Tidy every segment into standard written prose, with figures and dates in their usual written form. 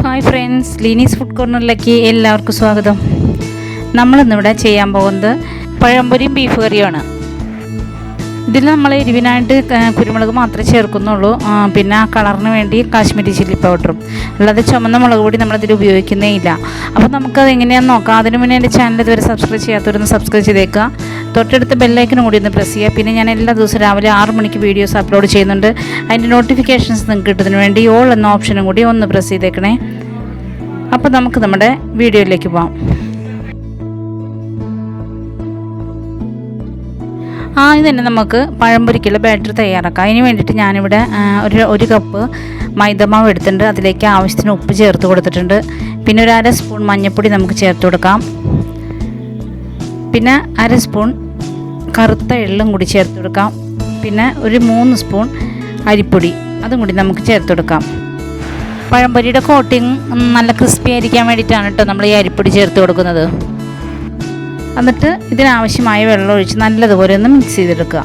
Hi friends, ലീനീസ് food കോർണറിലേക്ക് എല്ലാവർക്കും സ്വാഗതം. നമ്മളിന്നിവിടെ ചെയ്യാൻ പോകുന്നത് പഴംപൊരിയും ബീഫ് കറിയുമാണ്. ഇതിൽ നമ്മൾ എരിവിനായിട്ട് കുരുമുളക് മാത്രമേ ചേർക്കുന്നുള്ളൂ. പിന്നെ ആ കളറിന് വേണ്ടി കാശ്മീരി ചില്ലി പൗഡറും, അല്ലാതെ ചുമന്ന മുളക് പൊടി നമ്മളിതിൽ ഉപയോഗിക്കുന്നേ ഇല്ല. അപ്പോൾ നമുക്കത് എങ്ങനെയാണെന്ന് നോക്കാം. അതിന് മുന്നേ എൻ്റെ ചാനൽ ഇതുവരെ സബ്സ്ക്രൈബ് ചെയ്യാത്തവരൊന്ന് സബ്സ്ക്രൈബ് ചെയ്തേക്കുക. തൊട്ടടുത്ത് ബെല്ലൈക്കനും കൂടി ഒന്ന് പ്രസ് ചെയ്യുക. പിന്നെ ഞാൻ എല്ലാ ദിവസവും രാവിലെ 6 മണിക്ക് വീഡിയോസ് അപ്ലോഡ് ചെയ്യുന്നുണ്ട്. അതിൻ്റെ നോട്ടിഫിക്കേഷൻസ് നിങ്ങൾക്ക് കിട്ടുന്നതിന് വേണ്ടി ഓൾ എന്ന ഓപ്ഷനും കൂടി ഒന്ന് പ്രസ് ചെയ്തേക്കണേ. അപ്പോൾ നമുക്ക് നമ്മുടെ വീഡിയോയിലേക്ക് പോകാം. ആദ്യം തന്നെ നമുക്ക് പഴംപൊരിക്കുള്ള ബാറ്റർ തയ്യാറാക്കാം. അതിന് വേണ്ടിയിട്ട് ഞാനിവിടെ ഒരു കപ്പ് മൈദമാവ് എടുത്തിട്ടുണ്ട്. അതിലേക്ക് ആവശ്യത്തിന് ഉപ്പ് ചേർത്ത് കൊടുത്തിട്ടുണ്ട്. പിന്നെ ഒരു 1/2 സ്പൂൺ മഞ്ഞൾപ്പൊടി നമുക്ക് ചേർത്ത് കൊടുക്കാം. പിന്നെ 1/2 സ്പൂൺ കറുത്ത എള്ളും കൂടി ചേർത്ത് കൊടുക്കാം. പിന്നെ ഒരു 3 സ്പൂൺ അരിപ്പൊടി അതും കൂടി നമുക്ക് ചേർത്ത് കൊടുക്കാം. പഴംപൊരിയുടെ കോട്ടിങ് നല്ല ക്രിസ്പി ആയിരിക്കാൻ വേണ്ടിയിട്ടാണ് കേട്ടോ നമ്മൾ ഈ അരിപ്പൊടി ചേർത്ത് കൊടുക്കുന്നത്. എന്നിട്ട് ഇതിനാവശ്യമായ വെള്ളം ഒഴിച്ച് നല്ലതുപോലെ ഒന്ന് മിക്സ് ചെയ്തെടുക്കുക.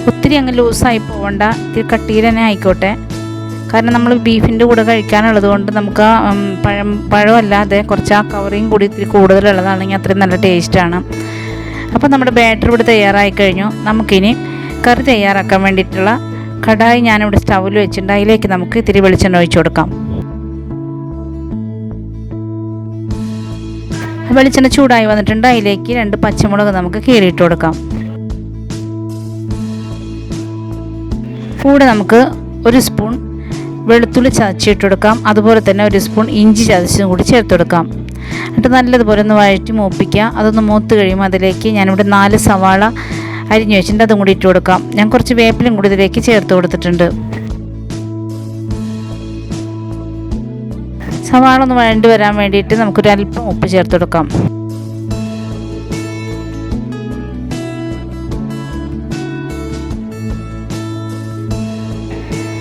ഒത്തിരി അങ്ങ് ലൂസായി പോകണ്ട, ഇത്തിരി കട്ടിയിൽ തന്നെ ആയിക്കോട്ടെ. കാരണം നമ്മൾ ബീഫിൻ്റെ കൂടെ കഴിക്കാനുള്ളത് കൊണ്ട് നമുക്ക് പഴമല്ലാതെ കുറച്ച് ആ കവറിങ് കൂടി ഇത്തിരി കൂടുതലുള്ളതാണെങ്കിൽ അത്രയും നല്ല ടേസ്റ്റാണ്. അപ്പോൾ നമ്മുടെ ബാറ്റർ ഇവിടെ തയ്യാറായി കഴിഞ്ഞു. നമുക്കിനി കറി തയ്യാറാക്കാൻ വേണ്ടിയിട്ടുള്ള കടായി ഞാനിവിടെ സ്റ്റൗവിൽ വെച്ചിട്ടുണ്ട്. അതിലേക്ക് നമുക്ക് ഇത്തിരി വെളിച്ചെണ്ണ ഒഴിച്ചു കൊടുക്കാം. വെളിച്ചെണ്ണ ചൂടായി വന്നിട്ടുണ്ട്. അതിലേക്ക് 2 പച്ചമുളക് നമുക്ക് കീറിയിട്ട് കൊടുക്കാം. കൂടെ നമുക്ക് 1 സ്പൂൺ വെളുത്തുള്ളി ചതച്ചിട്ട് കൊടുക്കാം. അതുപോലെ തന്നെ 1 സ്പൂൺ ഇഞ്ചി ചതച്ചതും കൂടി ചേർത്ത് കൊടുക്കാം. എന്നിട്ട് നല്ലതുപോലെ ഒന്ന് വഴറ്റി മൂപ്പിക്കുക. അതൊന്ന് മൂത്ത് കഴിയുമ്പോൾ അതിലേക്ക് ഞാനിവിടെ 4 സവാള അരിഞ്ഞു വെച്ചിട്ടുണ്ട്. അതും കൂടി ഇട്ട് കൊടുക്കാം. ഞാൻ കുറച്ച് വേപ്പിലും കൂടി ഇതിലേക്ക് ചേർത്ത് കൊടുത്തിട്ടുണ്ട്. സവാള ഒന്ന് വഴണ്ടി വരാൻ വേണ്ടിയിട്ട് നമുക്കൊരല്പം ഉപ്പ് ചേർത്ത് കൊടുക്കാം.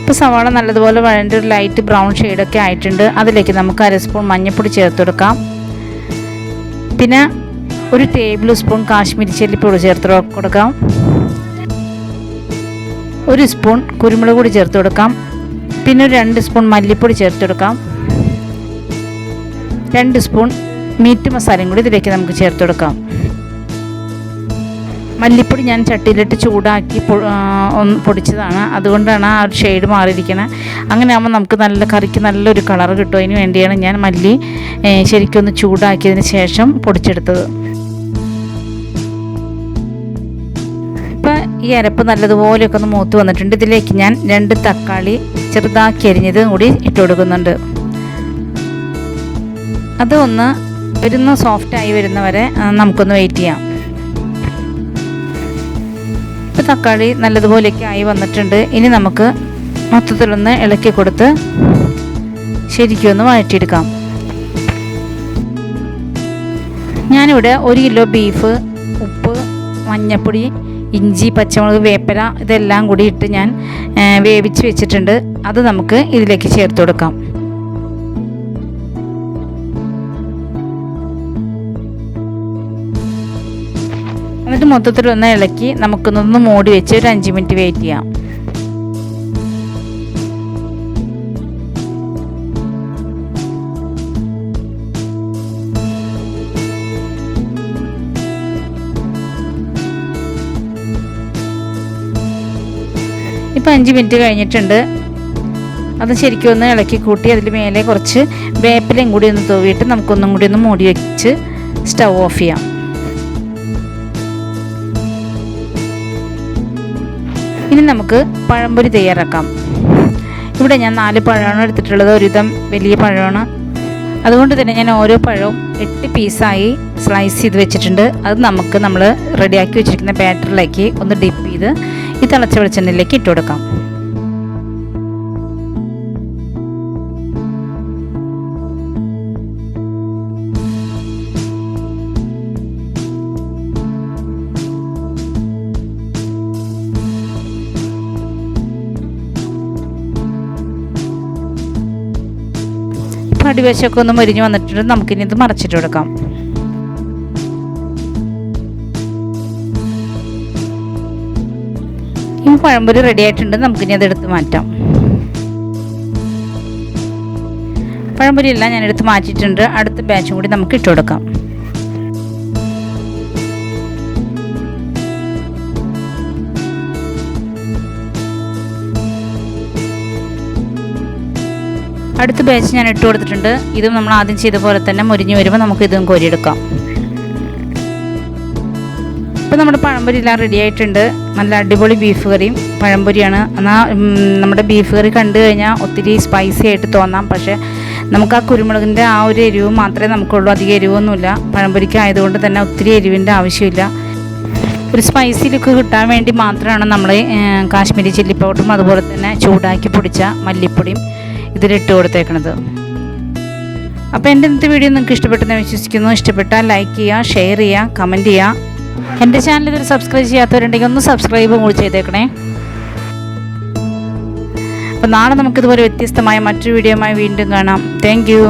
ഇപ്പോൾ സവാള നല്ലതുപോലെ വഴണ്ടി ഒരു ലൈറ്റ് ബ്രൗൺ ഷെയ്ഡൊക്കെ ആയിട്ടുണ്ട്. അതിലേക്ക് നമുക്ക് 1/2 സ്പൂൺ മഞ്ഞൾപ്പൊടി ചേർത്ത് കൊടുക്കാം. പിന്നെ 1 table spoon Kashmiri chilli powder ചേർത്ത് കൊടുക്കാം. 1 സ്പൂൺ കുരുമുളക് പൊടി ചേർത്ത് കൊടുക്കാം. പിന്നെ 2 സ്പൂൺ മല്ലിപ്പൊടി ചേർത്ത് കൊടുക്കാം. 2 സ്പൂൺ മീറ്റ് മസാലയും കൂടി ഇതിലേക്ക് നമുക്ക് ചേർത്ത് കൊടുക്കാം. മല്ലിപ്പൊടി ഞാൻ ചട്ടിയിലിട്ട് ചൂടാക്കി പൊടിച്ചതാണ്. അതുകൊണ്ടാണ് ആ ഒരു ഷെയ്ഡ് മാറിയിരിക്കുന്നത്. അങ്ങനെ ആകുമ്പോൾ നമുക്ക് നല്ല കറിക്ക് നല്ലൊരു കളർ കിട്ടും. അതിന് വേണ്ടിയാണ് ഞാൻ മല്ലി ശരിക്കൊന്ന് ചൂടാക്കിയതിന് ശേഷം പൊടിച്ചെടുത്തത്. ഈ അരപ്പ് നല്ലതുപോലെയൊക്കെ ഒന്ന് മൂത്ത് വന്നിട്ടുണ്ട്. ഇതിലേക്ക് ഞാൻ 2 തക്കാളി ചെറുതാക്കി അരിഞ്ഞത് കൂടി ഇട്ട് കൊടുക്കുന്നുണ്ട്. അതൊന്ന് സോഫ്റ്റായി വരുന്നവരെ നമുക്കൊന്ന് വെയിറ്റ് ചെയ്യാം. ഇപ്പോൾ തക്കാളി നല്ലതുപോലെയൊക്കെ ആയി വന്നിട്ടുണ്ട്. ഇനി നമുക്ക് മൊത്തത്തിലൊന്ന് ഇളക്കി കൊടുത്ത് ശരിക്കും ഒന്ന് വഴറ്റിയെടുക്കാം. ഞാനിവിടെ 1 കിലോ ബീഫ്, ഉപ്പ്, മഞ്ഞൾപ്പൊടി, ഇഞ്ചി, പച്ചമുളക്, വേപ്പില ഇതെല്ലാം കൂടി ഇട്ട് ഞാൻ വേവിച്ച് വെച്ചിട്ടുണ്ട്. അത് നമുക്ക് ഇതിലേക്ക് ചേർത്ത് കൊടുക്കാം. എന്നിട്ട് മൊത്തത്തിലൊന്ന് ഇളക്കി നമുക്കൊന്നൊന്ന് മൂടി വെച്ച് ഒരു 5 മിനിറ്റ് വെയിറ്റ് ചെയ്യാം. ഇപ്പോൾ 5 മിനിറ്റ് കഴിഞ്ഞിട്ടുണ്ട്. അത് ശരിക്കും ഒന്ന് ഇളക്കി കൂട്ടി അതിൽ മേലെ കുറച്ച് വേപ്പിലയും കൂടി ഒന്ന് തൂവിയിട്ട് നമുക്കൊന്നും കൂടി ഒന്ന് മൂടി വെച്ച് സ്റ്റൗ ഓഫ് ചെയ്യാം. ഇനി നമുക്ക് പഴംപൊരി തയ്യാറാക്കാം. ഇവിടെ ഞാൻ 4 പഴമാണ് എടുത്തിട്ടുള്ളത്. ഒരുവിധം വലിയ പഴമാണ്. അതുകൊണ്ട് തന്നെ ഞാൻ ഓരോ പഴവും 8 പീസായി സ്ലൈസ് ചെയ്ത് വെച്ചിട്ടുണ്ട്. അത് നമ്മൾ റെഡിയാക്കി വെച്ചിരിക്കുന്ന ബാറ്ററിലേക്ക് ഒന്ന് ഡിപ്പ് ചെയ്ത് ഈ തിളച്ച വെളിച്ചെണ്ണയിലേക്ക് ഇട്ട് കൊടുക്കാം. അടിവശമൊക്കെ ഒന്ന് മുരിഞ്ഞ് വന്നിട്ടുണ്ട്. നമുക്കിനി ഇത് മറച്ചിട്ട് കൊടുക്കാം. അപ്പോൾ പഴംപൊരി റെഡി ആയിട്ടുണ്ട്. നമുക്കിനി അതെടുത്ത് മാറ്റാം. പഴംപൊരി എല്ലാം ഞാൻ എടുത്ത് മാറ്റിയിട്ടുണ്ട്. അടുത്ത ബാച്ചും കൂടി നമുക്ക് ഇട്ട് കൊടുക്കാം. അടുത്ത ബാച്ച് ഞാൻ ഇട്ട് കൊടുത്തിട്ടുണ്ട്. ഇതും നമ്മൾ ആദ്യം ചെയ്ത പോലെ തന്നെ മുരിഞ്ഞ് വരുമ്പോൾ നമുക്ക് ഇതും കോരിയെടുക്കാം. ഇപ്പോൾ നമ്മുടെ പഴംപൊരി എല്ലാം റെഡി ആയിട്ടുണ്ട്. നല്ല അടിപൊളി ബീഫ് കറിയും പഴംപൊരിയാണ്. എന്നാൽ നമ്മുടെ ബീഫ് കറി കണ്ടു കഴിഞ്ഞാൽ ഒത്തിരി സ്പൈസി ആയിട്ട് തോന്നാം. പക്ഷേ നമുക്ക് ആ കുരുമുളകിൻ്റെ ആ ഒരു എരിവ് മാത്രമേ നമുക്കുള്ളൂ. അധികം എരിവൊന്നുമില്ല. പഴംപൊരിക്ക് ആയതുകൊണ്ട് തന്നെ ഒത്തിരി എരിവിൻ്റെ ആവശ്യമില്ല. ഒരു സ്പൈസി ലുക്ക് കിട്ടാൻ വേണ്ടി മാത്രമാണ് നമ്മൾ കാശ്മീരി ചില്ലി പൗഡറും അതുപോലെ തന്നെ ചൂടാക്കി പൊടിച്ച മല്ലിപ്പൊടിയും ഇതിലിട്ട് കൊടുത്തേക്കണത്. അപ്പോൾ എൻ്റെ ഇന്നത്തെ വീഡിയോ നിങ്ങൾക്ക് ഇഷ്ടപ്പെട്ടെന്ന് വിശ്വസിക്കുന്നു. ഇഷ്ടപ്പെട്ടാൽ ലൈക്ക് ചെയ്യുക, ഷെയർ ചെയ്യുക, കമൻറ്റ് ചെയ്യുക. എൻ്റെ ചാനൽ ഇതൊരു സബ്സ്ക്രൈബ് ചെയ്യാത്തവരുണ്ടെങ്കിൽ ഒന്ന് സബ്സ്ക്രൈബും കൂടി ചെയ്തേക്കണേ. അപ്പോൾ നാളെ നമുക്കിതുപോലെ വ്യത്യസ്തമായ മറ്റൊരു വീഡിയോയുമായി വീണ്ടും കാണാം. Thank you.